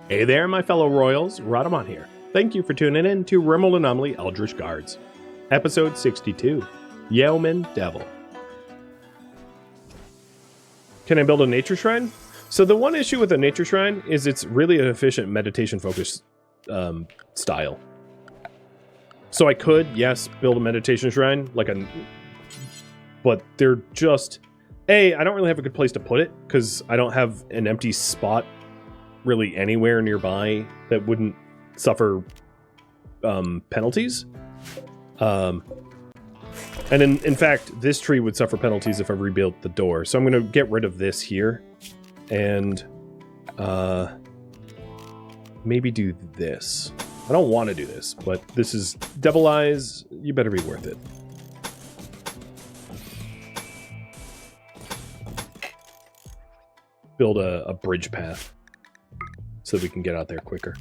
Hey there, my fellow royals, Rhadamant here. Thank you for tuning in to RimWorld Anomaly Eldritch Guards. Episode 62, Yeoman Devil. Can I build a nature shrine? So the one issue with a nature shrine is it's really an efficient meditation-focused style. So I could, yes, build a meditation shrine, but they're just... I don't really have a good place to put it, because I don't have an empty spot really anywhere nearby that wouldn't suffer penalties. And in fact, this tree would suffer penalties if I rebuilt the door. So I'm going to get rid of this here and maybe do this. I don't want to do this, but this is Devil Eyes. You better be worth it. Build a bridge path so we can get out there quicker.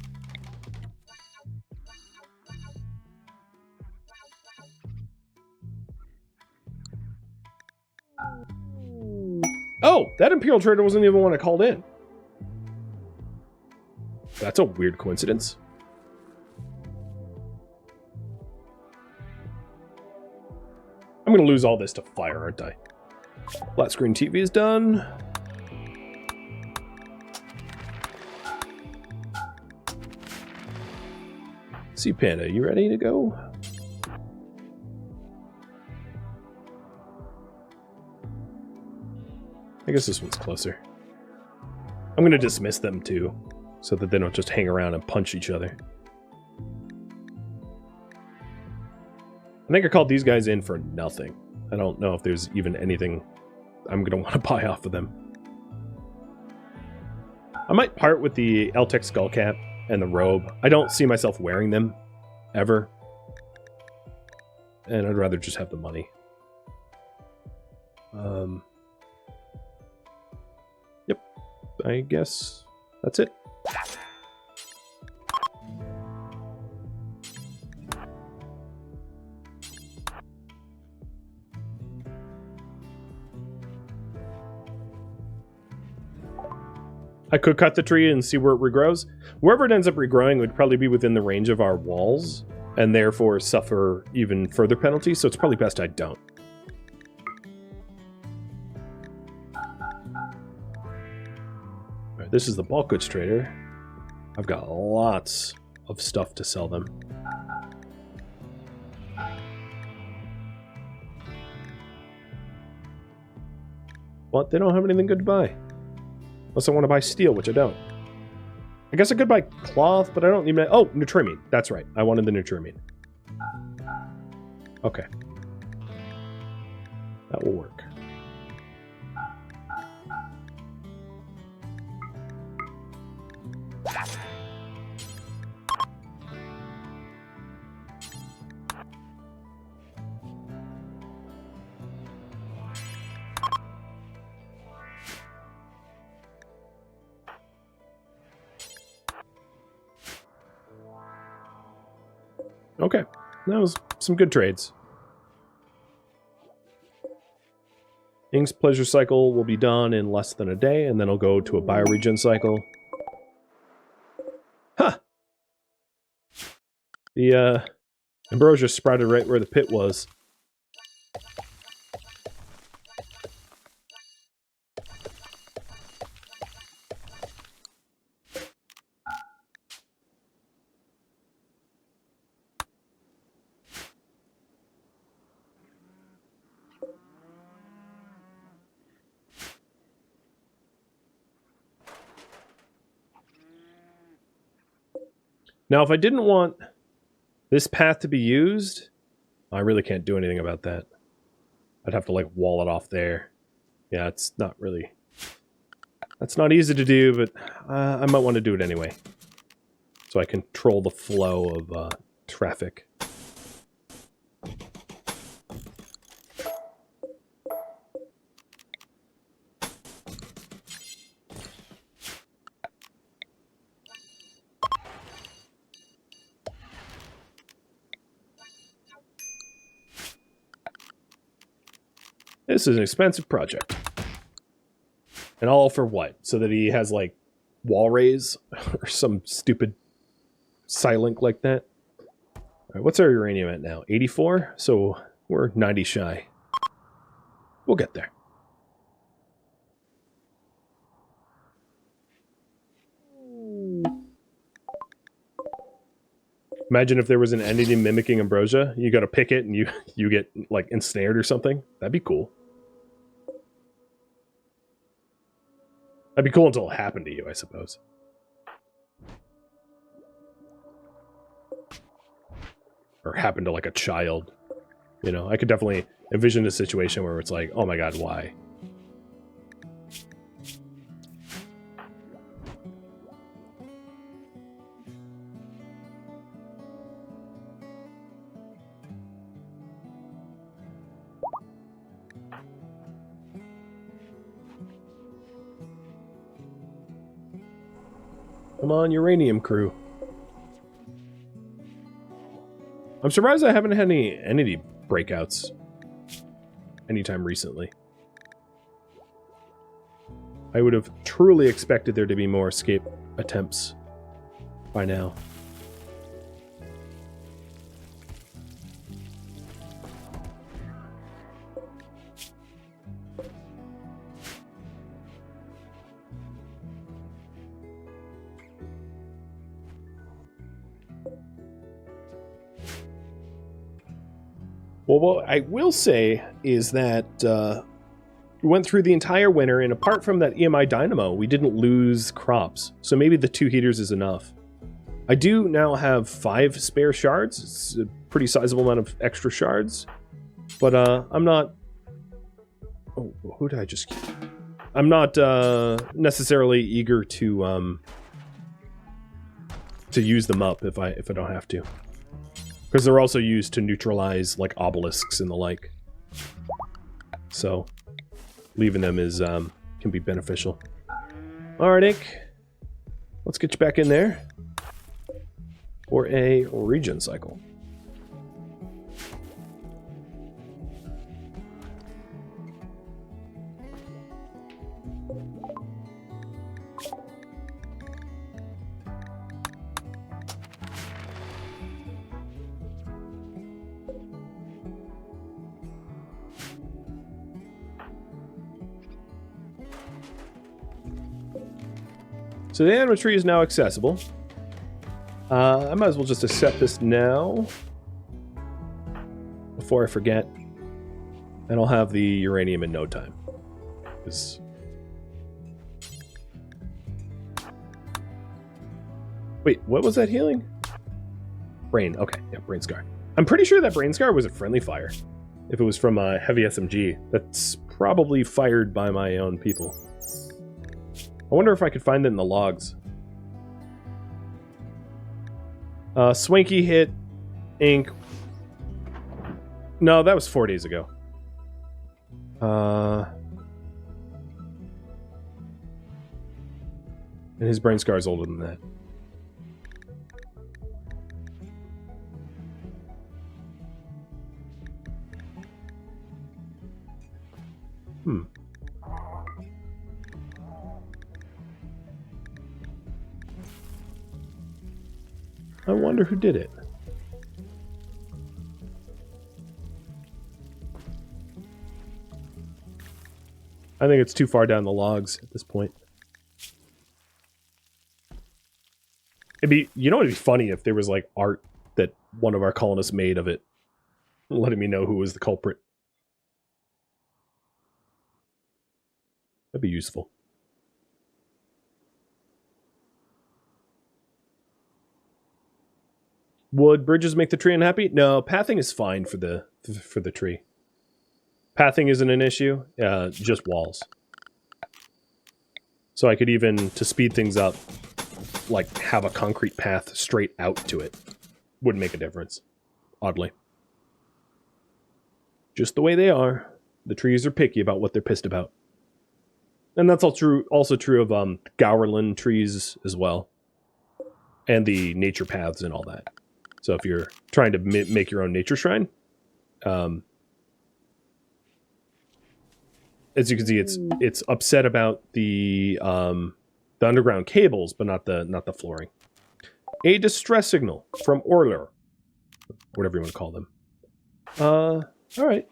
Oh, that Imperial Trader wasn't even the one I called in. That's a weird coincidence. I'm going to lose all this to fire, aren't I? Flat screen TV is done. Sea Panda, you ready to go? I guess this one's closer. I'm going to dismiss them too, so that they don't just hang around and punch each other. I think I called these guys in for nothing. I don't know if there's even anything I'm going to want to buy off of them. I might part with the Eltec skull cap and the robe. I don't see myself wearing them, ever. And I'd rather just have the money. Yep. I guess that's it. I could cut the tree and see where it regrows. Wherever it ends up regrowing would probably be within the range of our walls, and therefore suffer even further penalties, so it's probably best I don't. Alright, this is the bulk goods trader. I've got lots of stuff to sell them. What? They don't have anything good to buy. Unless I want to buy steel, which I don't. I guess I could buy cloth, but I don't need... Oh, Nutrimine. That's right. I wanted the Nutrimine. Okay. That will work. Okay, that was some good trades. Ink's pleasure cycle will be done in less than a day, and then I'll go to a bioregen cycle. Huh! The Ambrosia sprouted right where the pit was. Now, if I didn't want this path to be used, I really can't do anything about that. I'd have to, like, wall it off there. Yeah, it's not really... That's not easy to do, but I might want to do it anyway. So I control the flow of traffic. This is an expensive project. And all for what? So that he has, like, wall raise or some stupid Silink like that. All right, what's our uranium at now? 84? So we're 90 shy. We'll get there. Imagine if there was an entity mimicking Ambrosia. You got to pick it and you get like ensnared or something. That'd be cool. That'd be cool until it happened to you, I suppose. Or happened to like a child. You know, I could definitely envision a situation where it's like, oh my god, why? Come on, uranium crew. I'm surprised I haven't had any entity breakouts anytime recently. I would have truly expected there to be more escape attempts by now. Well, what I will say is that we went through the entire winter, and apart from that EMI dynamo, we didn't lose crops. So maybe the 2 heaters is enough. I do now have 5 spare shards. It's a pretty sizable amount of extra shards. But I'm not... Oh, who did I just keep? I'm not necessarily eager to use them up if I don't have to. Because they're also used to neutralize, like, obelisks and the like. So, leaving them is, can be beneficial. Alright, Ink. Let's get you back in there. For a regen cycle. So the animal tree is now accessible. I might as well just accept this now. Before I forget. And I'll have the uranium in no time. Wait, what was that healing? Brain, okay, yeah, brain scar. I'm pretty sure that brain scar was a friendly fire. If it was from a heavy SMG. That's probably fired by my own people. I wonder if I could find it in the logs. Swanky hit Ink. No, that was 4 days ago. And his brain scar is older than that. I wonder who did it. I think it's too far down the logs at this point. It'd be, you know, it'd be funny if there was like art that one of our colonists made of it, letting me know who was the culprit. That'd be useful. Would bridges make the tree unhappy? No, pathing is fine for the tree. Pathing isn't an issue, just walls. So I could even, to speed things up, like have a concrete path straight out to it. Wouldn't make a difference, oddly. Just the way they are. The trees are picky about what they're pissed about. And that's also true of Gowerland trees as well. And the nature paths and all that. So if you're trying to make your own nature shrine, as you can see, it's upset about the The underground cables, but not the flooring. A distress signal from Orler. Whatever you want to call them. Alright.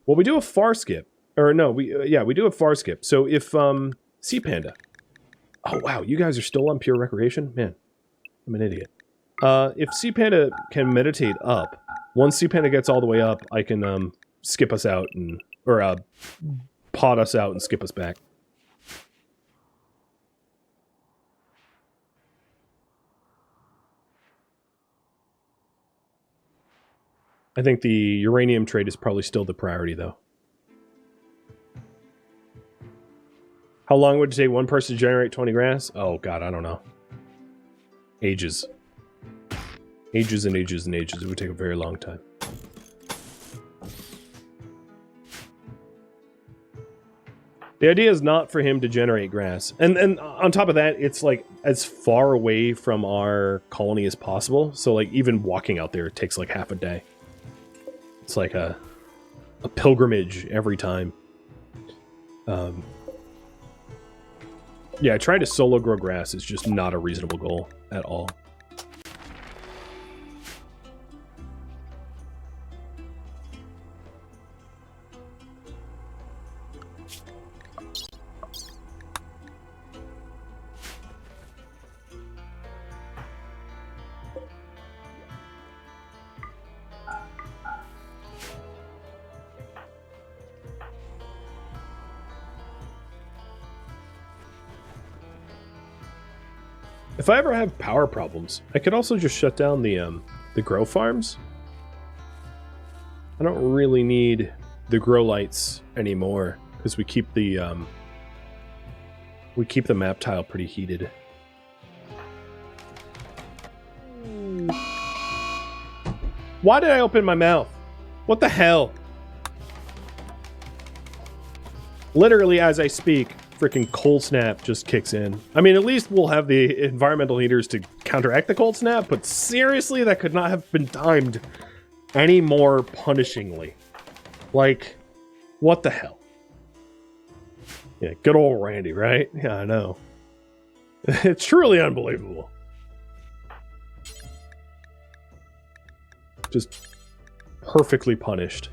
Well, we do a far skip. Or no, we do a far skip. So if, Sea Panda. Oh, wow, you guys are still on pure recreation? Man, I'm an idiot. If Sea Panda can meditate up, once Sea Panda gets all the way up, I can, skip us out and... Or, pod us out and skip us back. I think the uranium trade is probably still the priority, though. How long would it take one person to generate 20 grass? Oh, God, I don't know. Ages. Ages and ages and ages. It would take a very long time. The idea is not for him to generate grass. And on top of that, it's like as far away from our colony as possible. So like even walking out there takes like half a day. It's like a pilgrimage every time. Yeah, trying to solo grow grass is just not a reasonable goal at all. If I ever have power problems, I could also just shut down the grow farms. I don't really need the grow lights anymore because we keep the map tile pretty heated. Why did I open my mouth? What the hell? Literally as I speak, freaking cold snap just kicks in. I mean, at least we'll have the environmental heaters to counteract the cold snap, but seriously, that could not have been timed any more punishingly. Like, what the hell? Yeah, good old Randy, right? Yeah, I know. It's truly unbelievable. Just perfectly punished.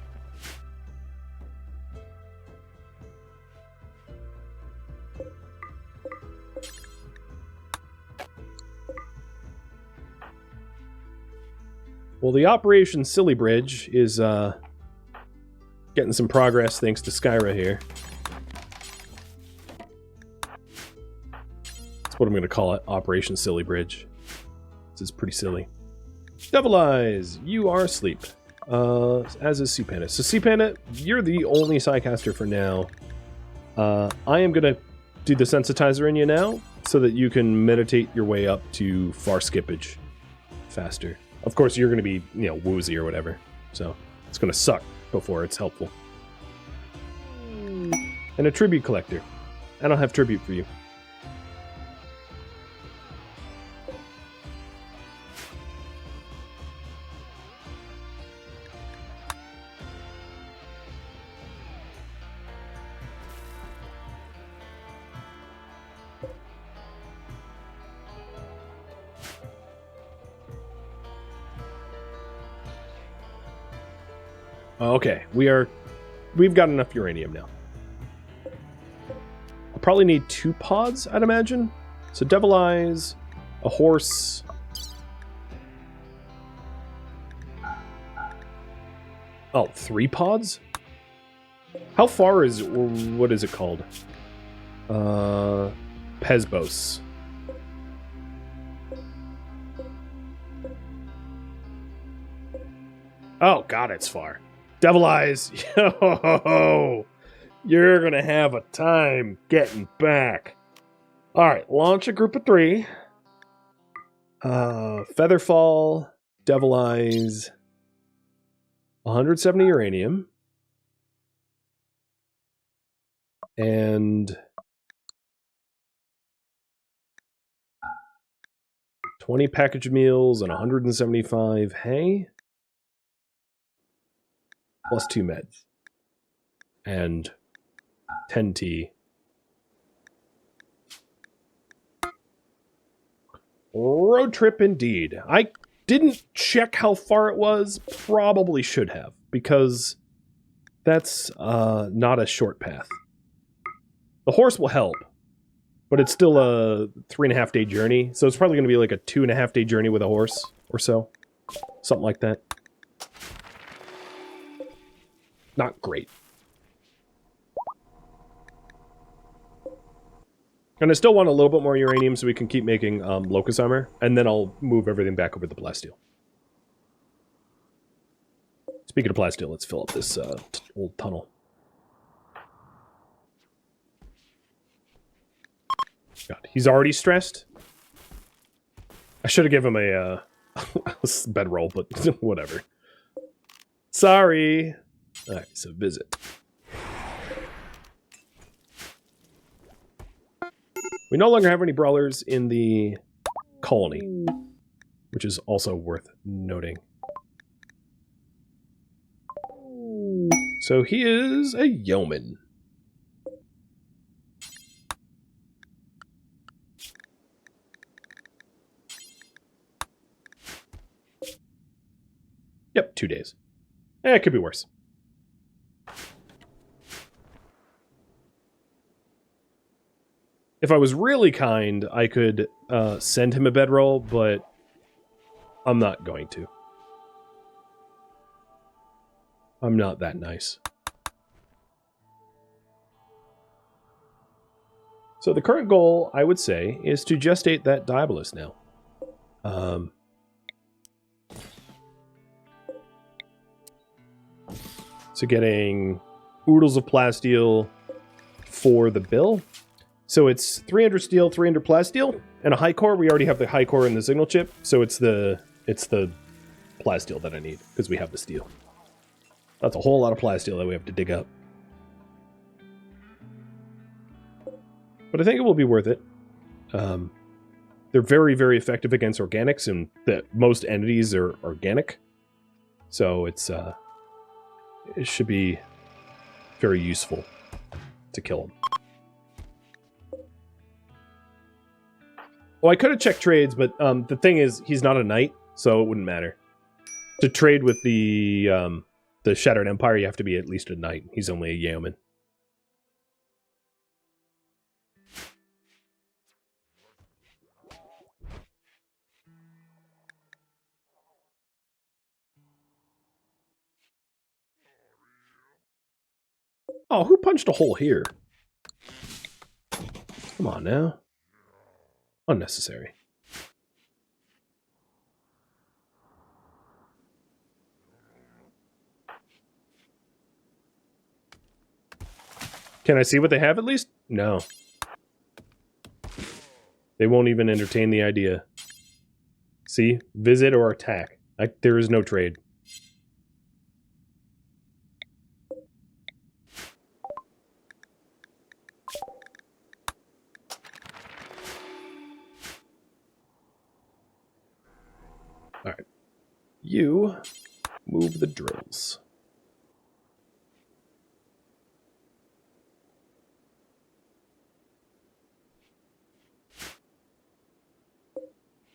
Well, the Operation Silly Bridge is getting some progress thanks to Skyra here. That's what I'm going to call it, Operation Silly Bridge. This is pretty silly. Devil Eyes, you are asleep. As is Sea Panda. So Sea Panda, you're the only Psycaster for now. I am going to do the Sensitizer in you now, so that you can meditate your way up to far skippage faster. Of course, you're going to be, you know, woozy or whatever. So, it's going to suck before it's helpful. And a tribute collector. I don't have tribute for you. Okay, we've got enough uranium now. I'll probably need 2 pods, I'd imagine. So Devil Eyes, a horse. Oh, 3 pods? How far is, what is it called? Pesbos. Oh god, it's far. Devil Eyes, yo, you're gonna have a time getting back. Alright, launch a group of 3. Featherfall, Devil Eyes, 170 uranium, and 20 package meals and 175 hay. Plus 2 meds. And 10 tea. Road trip indeed. I didn't check how far it was. Probably should have, because that's not a short path. The horse will help, but it's still a 3.5 day journey, so it's probably going to be like a 2.5 day journey with a horse or so. Something like that. Not great. And I still want a little bit more uranium so we can keep making locust armor, and then I'll move everything back over to plasteel. Speaking of plasteel, let's fill up this old tunnel. God, he's already stressed? I should have given him a bedroll, but whatever. Sorry. Alright, so visit. We no longer have any brawlers in the colony, which is also worth noting. So he is a yeoman. Yep, 2 days. It could be worse. If I was really kind, I could send him a bedroll, but I'm not going to. I'm not that nice. So the current goal, I would say, is to gestate that diabolus now. So getting oodles of plasteel for the bill. So it's 300 steel, 300 plasteel, and a high core. We already have the high core in the signal chip, so it's the plasteel that I need, because we have the steel. That's a whole lot of plasteel that we have to dig up. But I think it will be worth it. They're very, very effective against organics, and most entities are organic. So it should be very useful to kill them. Well, I could have checked trades, but the thing is, he's not a knight, so it wouldn't matter. To trade with the Shattered Empire, you have to be at least a knight. He's only a yeoman. Oh, who punched a hole here? Come on now. Unnecessary. Can I see what they have at least? No. They won't even entertain the idea. See? Visit or attack. There is no trade. Alright. You move the drills.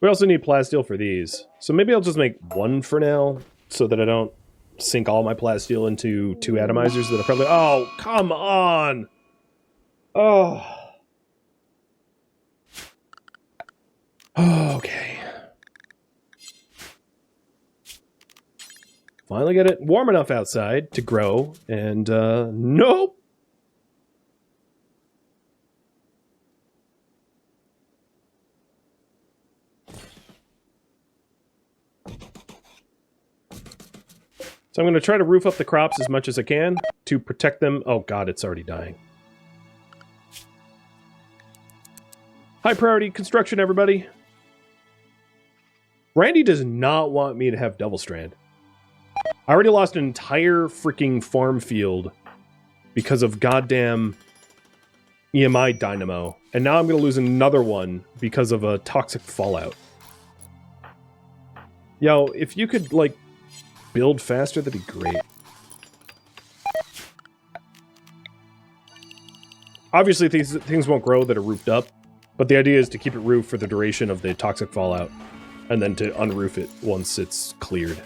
We also need plasteel for these. So maybe I'll just make one for now, so that I don't sink all my plasteel into 2 atomizers that are probably... Oh, come on! Oh. Okay. Finally get it warm enough outside to grow, and nope! So I'm going to try to roof up the crops as much as I can to protect them. Oh god, it's already dying. High priority construction, everybody. Randy does not want me to have Devil Strand. I already lost an entire freaking farm field because of goddamn EMI Dynamo. And now I'm going to lose another one because of a toxic fallout. Yo, if you could, like, build faster, that'd be great. Obviously, things won't grow that are roofed up, But the idea is to keep it roofed for the duration of the toxic fallout, and then to unroof it once it's cleared.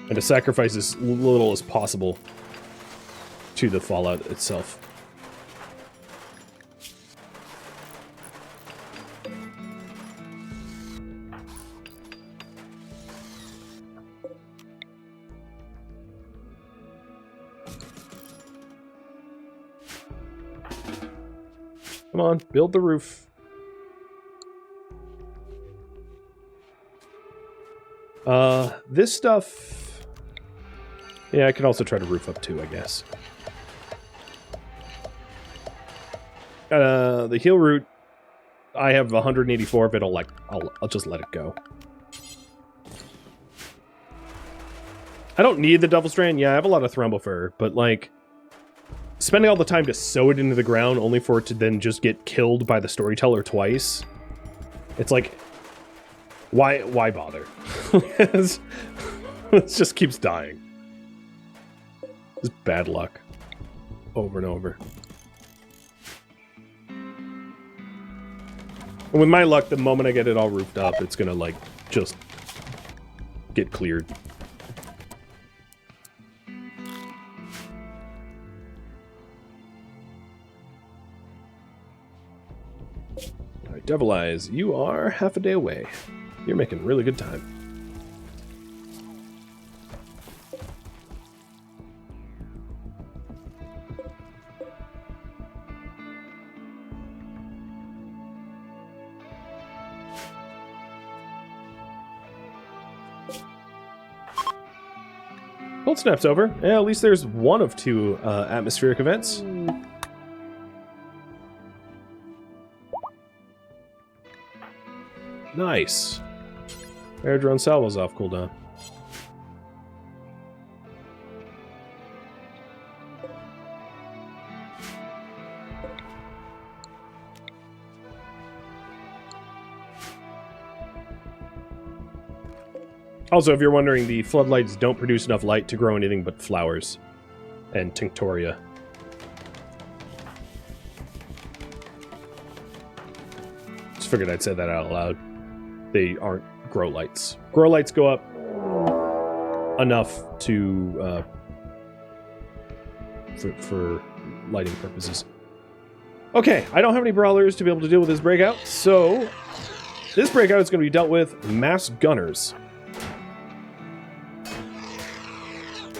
And to sacrifice as little as possible to the fallout itself. Come on, build the roof. This stuff... Yeah, I can also try to roof up too, I guess. The heal root, I have 184 of it. I'll just let it go. I don't need the double strand. Yeah, I have a lot of Thrombophore, but like spending all the time to sew it into the ground only for it to then just get killed by the storyteller twice. It's like, why bother? It just keeps dying. Just bad luck. Over and over. And with my luck, the moment I get it all roofed up, it's gonna, like, just get cleared. Alright, Devil Eyes, you are half a day away. You're making really good time. Cold Snap's over. Yeah, at least there's one of two atmospheric events. Nice. Air drone salvo's off cooldown. Also, if you're wondering, the floodlights don't produce enough light to grow anything but flowers and tinctoria. Just figured I'd say that out loud. They aren't grow lights. Grow lights go up enough to for lighting purposes. Okay, I don't have any brawlers to be able to deal with this breakout, so this breakout is going to be dealt with mass gunners.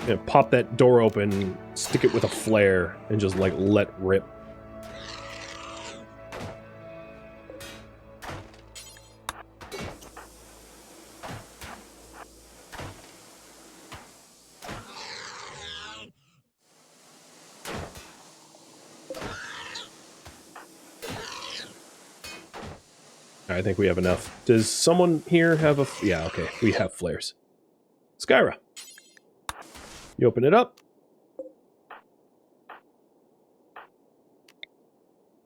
Gonna pop that door open, stick it with a flare, and just like let rip. I think we have enough. Does someone here have a... Yeah, okay, we have flares. Skyra. You open it up.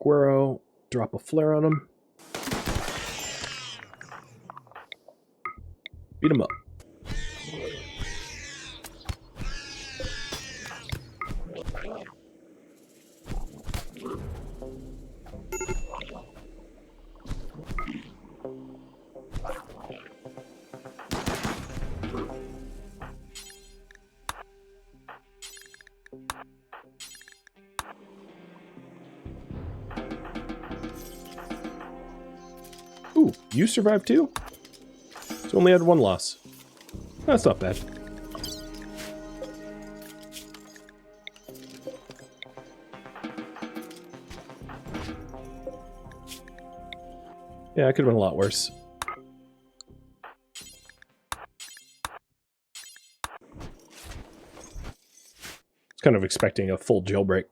Guero, drop a flare on him. Beat him up. Ooh, you survived too? So only had one loss. That's not bad. Yeah, it could have been a lot worse. I was kind of expecting a full jailbreak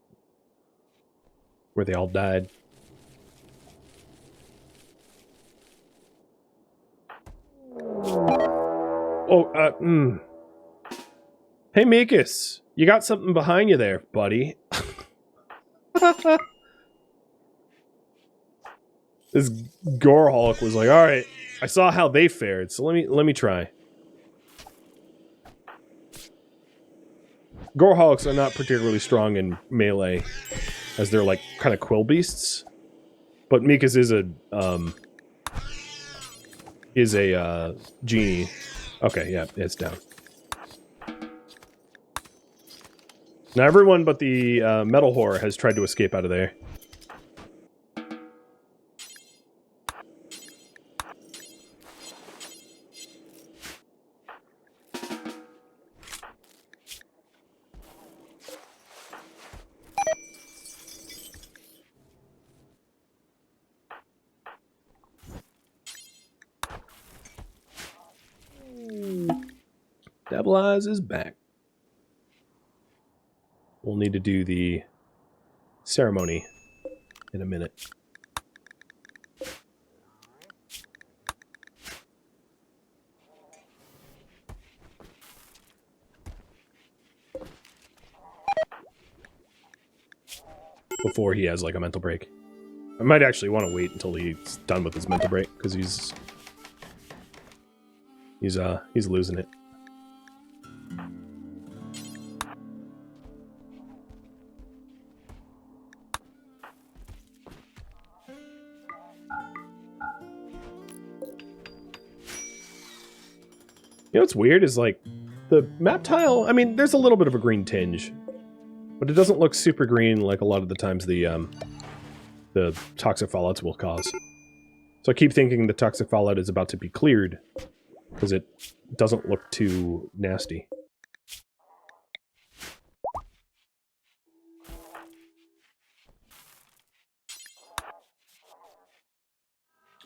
where they all died. Oh, Hey, Mikus, you got something behind you there, buddy. This Gorehulk was like, all right, I saw how they fared, so let me try. Gorehulks are not particularly strong in melee, as they're like kind of quill beasts. But Mika's is a genie. Okay, yeah, it's down. Now everyone but the metal whore has tried to escape out of there. Diabolus is back. We'll need to do the ceremony in a minute. Before he has like a mental break. I might actually want to wait until he's done with his mental break, because he's losing it. You know what's weird is like the map tile, I mean, there's a little bit of a green tinge, but it doesn't look super green like a lot of the times the toxic fallouts will cause. So I keep thinking the toxic fallout is about to be cleared because it doesn't look too nasty.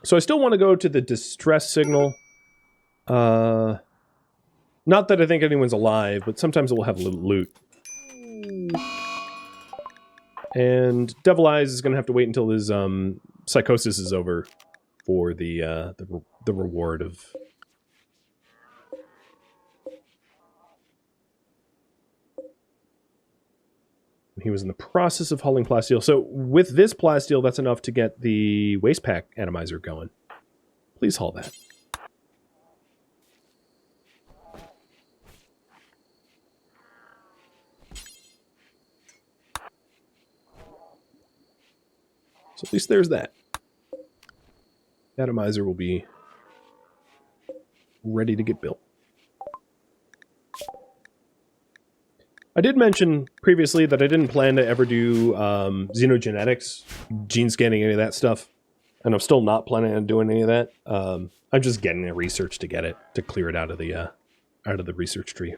So I still want to go to the distress signal. Not that I think anyone's alive, but sometimes it will have a little loot. And Devil Eyes is going to have to wait until his psychosis is over for the reward of... He was in the process of hauling plasteel. So with this plasteel, that's enough to get the waste pack atomizer going. Please haul that. So at least there's that. Atomizer will be ready to get built. I did mention previously that I didn't plan to ever do xenogenetics, gene scanning, any of that stuff. And I'm still not planning on doing any of that. I'm just getting the research to get it, to clear it out of the research tree.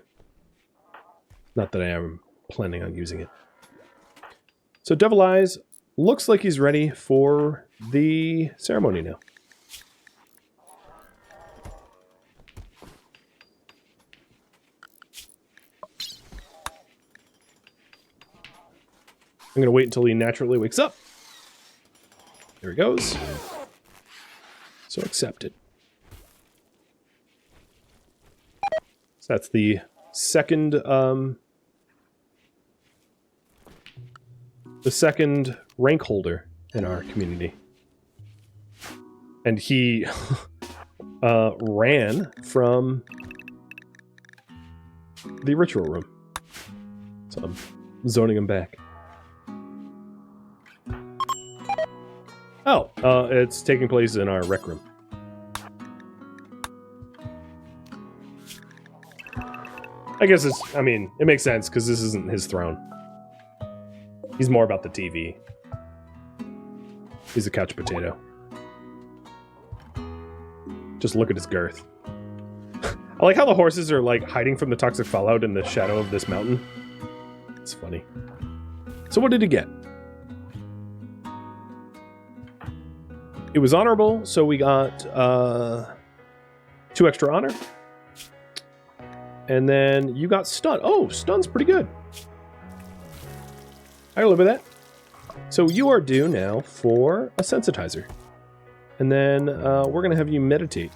Not that I am planning on using it. So Devil Eyes looks like he's ready for the ceremony now. I'm going to wait until he naturally wakes up. There he goes. So accepted. So that's the second rank holder in our community. And he ran from the ritual room. So I'm zoning him back. Oh, it's taking place in our rec room. I guess it's, I mean, it makes sense because this isn't his throne. He's more about the TV. He's a couch potato. Just look at his girth. I like how the horses are like hiding from the toxic fallout in the shadow of this mountain. It's funny. So what did he get? It was honorable, so we got 2 extra honor. And then you got stun. Oh, stun's pretty good. I live with that. So you are due now for a sensitizer. And then we're going to have you meditate.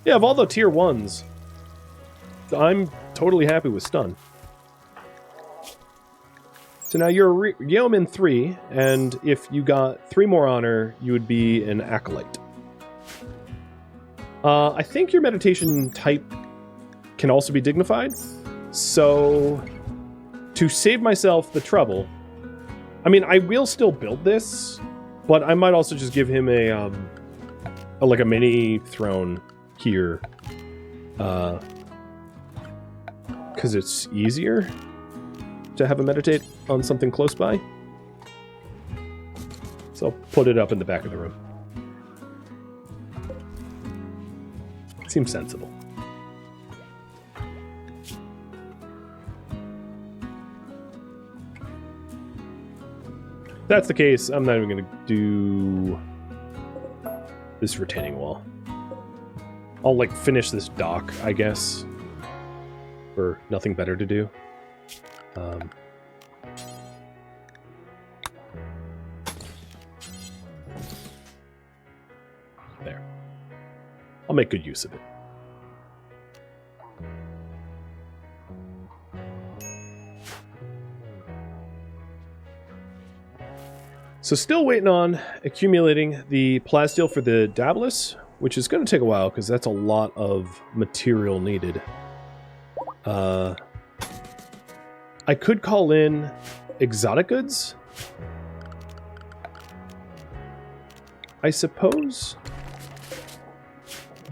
Yeah, of all the tier 1s, I'm totally happy with stun. So now you're a Yeoman 3, and if you got 3 more honor, you would be an acolyte. I think your meditation type can also be dignified. So to save myself the trouble, I mean, I will still build this, but I might also just give him a like a mini throne here, because it's easier to have a meditate on something close by. So I'll put it up in the back of the room. Seems sensible. If that's the case, I'm not even going to do this retaining wall. I'll like finish this dock, I guess, for nothing better to do. There. I'll make good use of it. So still waiting on accumulating the plasteel for the diabolus, which is going to take a while because that's a lot of material needed. I could call in exotic goods, I suppose,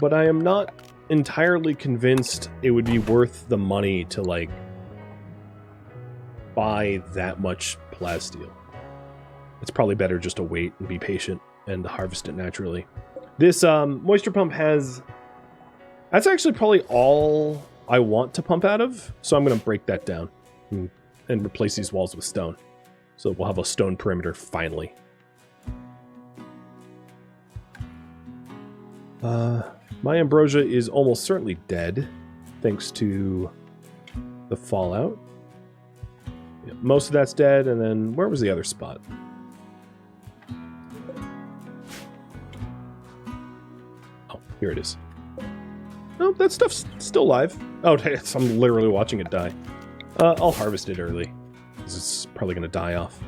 but I am not entirely convinced it would be worth the money to like buy that much plasteel. It's probably better just to wait and be patient and harvest it naturally. This moisture pump has... That's actually probably all I want to pump out of, so I'm going to break that down and replace these walls with stone. So we'll have a stone perimeter finally. My Ambrosia is almost certainly dead, thanks to the fallout. Yeah, most of that's dead, and then where was the other spot? Oh, here it is. Oh, that stuff's still alive. Oh, I'm literally watching it die. I'll harvest it early, because it's probably going to die off.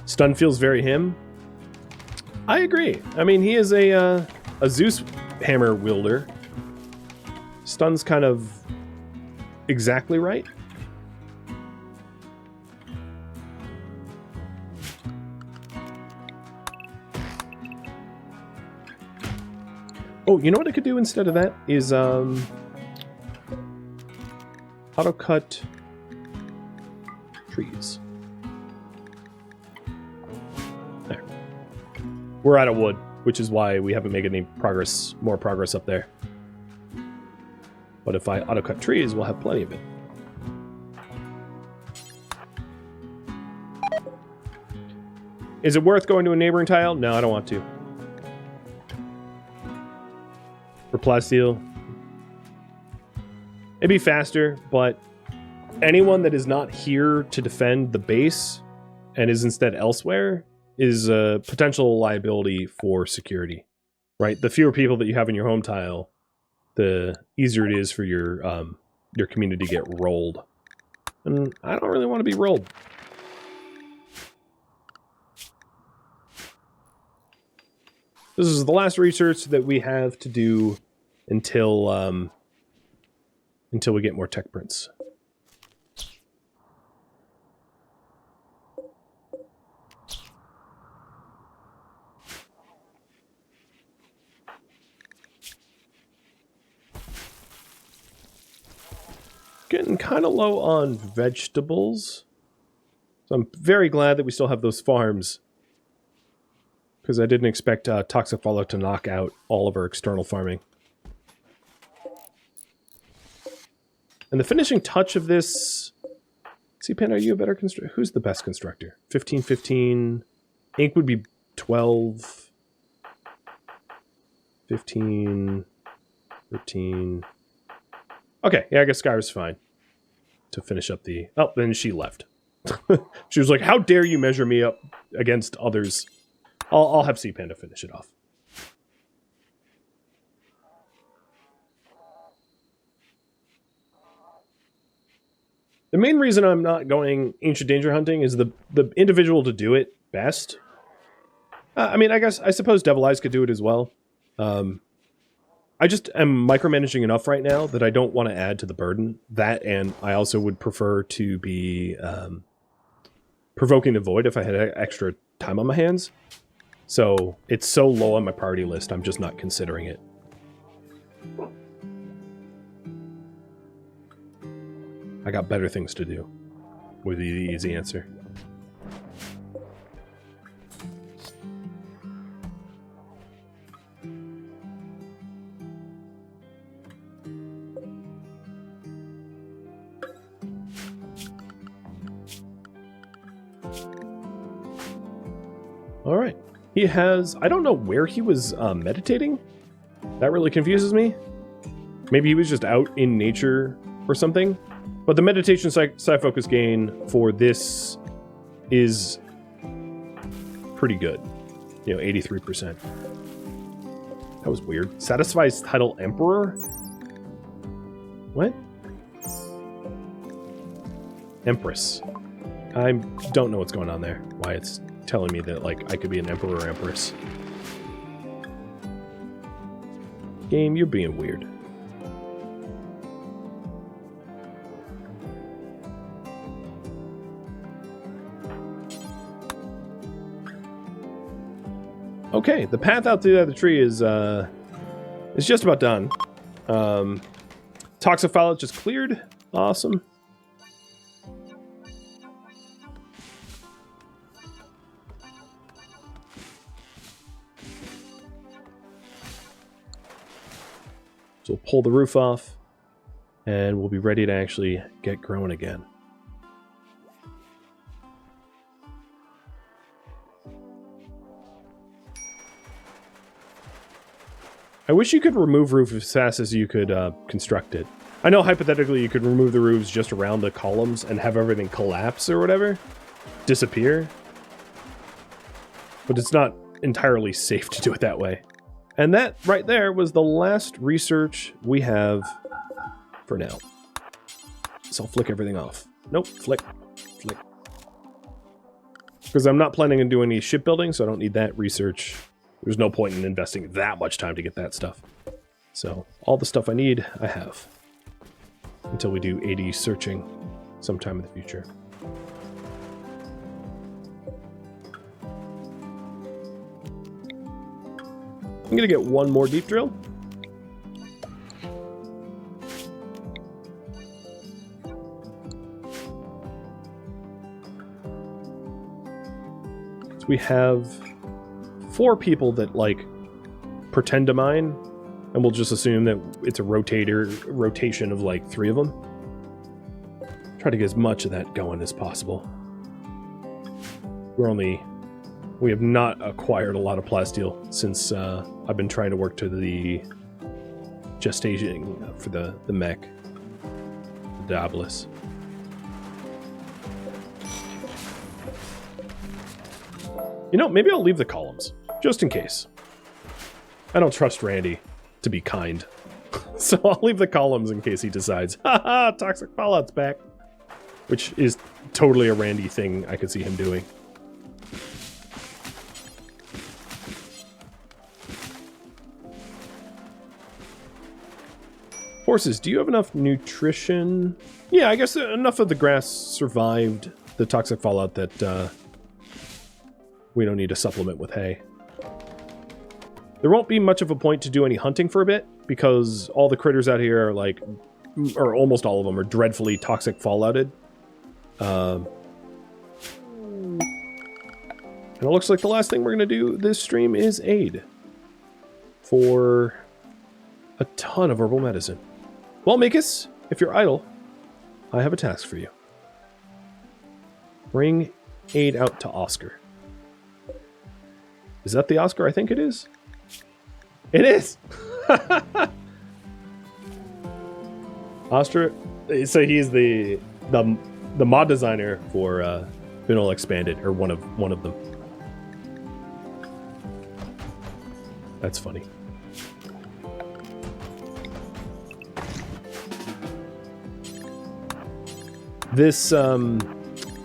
Stun feels very him. I agree. I mean, he is a Zeus hammer wielder. Stun's kind of exactly right. Oh, you know what I could do instead of that is auto cut trees. There. We're out of wood, which is why we haven't made any more progress up there. But if I auto cut trees, we'll have plenty of it. Is it worth going to a neighboring tile? No, I don't want to. For plasteel, it'd be faster, but anyone that is not here to defend the base and is instead elsewhere is a potential liability for security, right? The fewer people that you have in your home tile, the easier it is for your community to get rolled. And I don't really want to be rolled. This is the last research that we have to do until we get more tech prints. Getting kind of low on vegetables. So I'm very glad that we still have those farms. Because I didn't expect toxic fallout to knock out all of our external farming. And the finishing touch of this... C-Pan, are you a better constructor? Who's the best constructor? 15, 15... Ink would be 12... 15... 13... Okay, yeah, I guess Skyra's fine. To finish up the... Oh, then she left. She was like, how dare you measure me up against others? I'll have Sea Panda finish it off. The main reason I'm not going Ancient Danger hunting is the individual to do it best. I mean, I suppose Devil Eyes could do it as well. I just am micromanaging enough right now that I don't want to add to the burden. That, and I also would prefer to be provoking the void if I had extra time on my hands. So it's so low on my priority list, I'm just not considering it. I got better things to do, would be the easy answer. All right. He has... I don't know where he was meditating. That really confuses me. Maybe he was just out in nature or something. But the meditation psi-focus gain for this is pretty good. You know, 83%. That was weird. Satisfies title Emperor? What? Empress. I don't know what's going on there. Why it's telling me that, like, I could be an Emperor or Empress. Game, you're being weird. Okay, the path out to the other tree is just about done. Toxic fallout just cleared. Awesome. So we'll pull the roof off, and we'll be ready to actually get growing again. I wish you could remove roof as fast as you could construct it. I know hypothetically you could remove the roofs just around the columns and have everything collapse or whatever, disappear. But it's not entirely safe to do it that way. And that right there was the last research we have for now. So I'll flick everything off. Nope, flick, flick. Because I'm not planning on doing any shipbuilding, so I don't need that research. There's no point in investing that much time to get that stuff. So all the stuff I need, I have. Until we do 80 searching sometime in the future. I'm gonna get one more deep drill. So we have 4 people that, like, pretend to mine, and we'll just assume that it's a rotation of like 3 of them. Try to get as much of that going as possible. We have not acquired a lot of plasteel since I've been trying to work to the gestation for the mech, the diabolus. You know, maybe I'll leave the columns, just in case. I don't trust Randy to be kind. So I'll leave the columns in case he decides, haha, Toxic Fallout's back. Which is totally a Randy thing I could see him doing. Horses, do you have enough nutrition? Yeah, I guess enough of the grass survived the Toxic Fallout that we don't need to supplement with hay. There won't be much of a point to do any hunting for a bit, because all the critters out here are like, or almost all of them are dreadfully Toxic Fallouted. And it looks like the last thing we're going to do this stream is aid for a ton of herbal medicine. Well, Mikus, if you're idle, I have a task for you. Bring aid out to Oscar. Is that the Oscar I think it is? It is! Oscar, so he's the the mod designer for Vanilla Expanded, or one of them. That's funny. This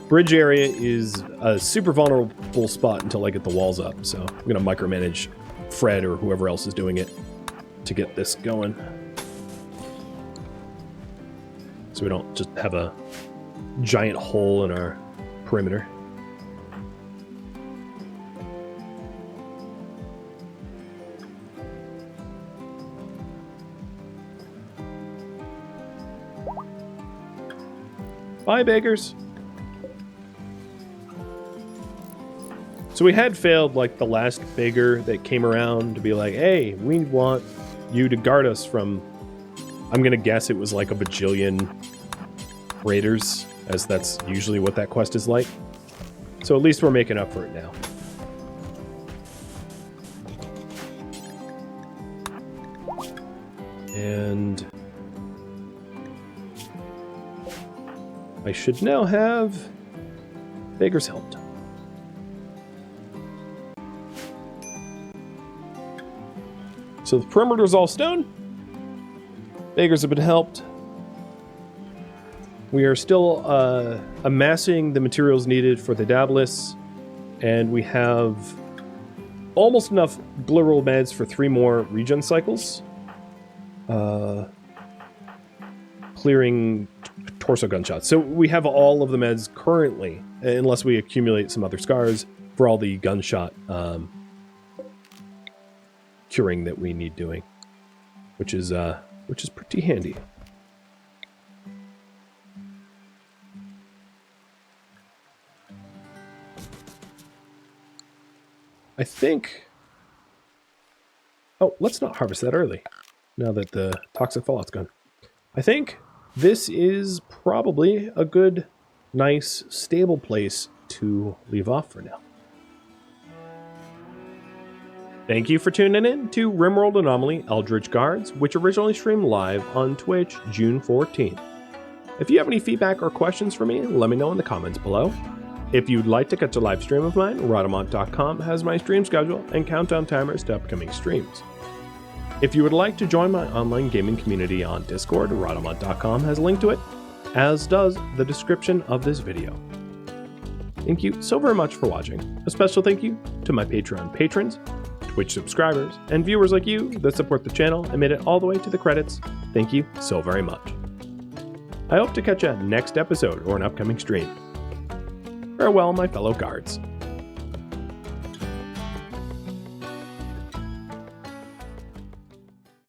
bridge area is a super vulnerable spot until I get the walls up, so I'm gonna micromanage Fred or whoever else is doing it to get this going. So we don't just have a giant hole in our perimeter. Bye, beggars. So we had failed like the last beggar that came around to be like, hey, we want you to guard us from, I'm gonna guess it was like a bajillion raiders, as that's usually what that quest is like. So at least we're making up for it now. And I should now have Beggar's helped. So the perimeter's all stone. Beggars have been helped. We are still amassing the materials needed for the diabolus, and we have almost enough glyral meds for 3 more regen cycles. Clearing torso gunshots. So we have all of the meds currently, unless we accumulate some other scars, for all the gunshot curing that we need doing, which is pretty handy. I think. Oh, let's not harvest that early. Now that the toxic fallout's gone, I think this is probably a good, nice, stable place to leave off for now. Thank you for tuning in to RimWorld Anomaly Eldritch Guards, which originally streamed live on Twitch June 14th. If you have any feedback or questions for me, let me know in the comments below. If you'd like to catch a live stream of mine, Rhadamant.com has my stream schedule and countdown timers to upcoming streams. If you would like to join my online gaming community on Discord, Rhadamant.com has a link to it, as does the description of this video. Thank you so very much for watching. A special thank you to my Patreon patrons, Twitch subscribers, and viewers like you that support the channel and made it all the way to the credits. Thank you so very much. I hope to catch you next episode or an upcoming stream. Farewell, my fellow guards.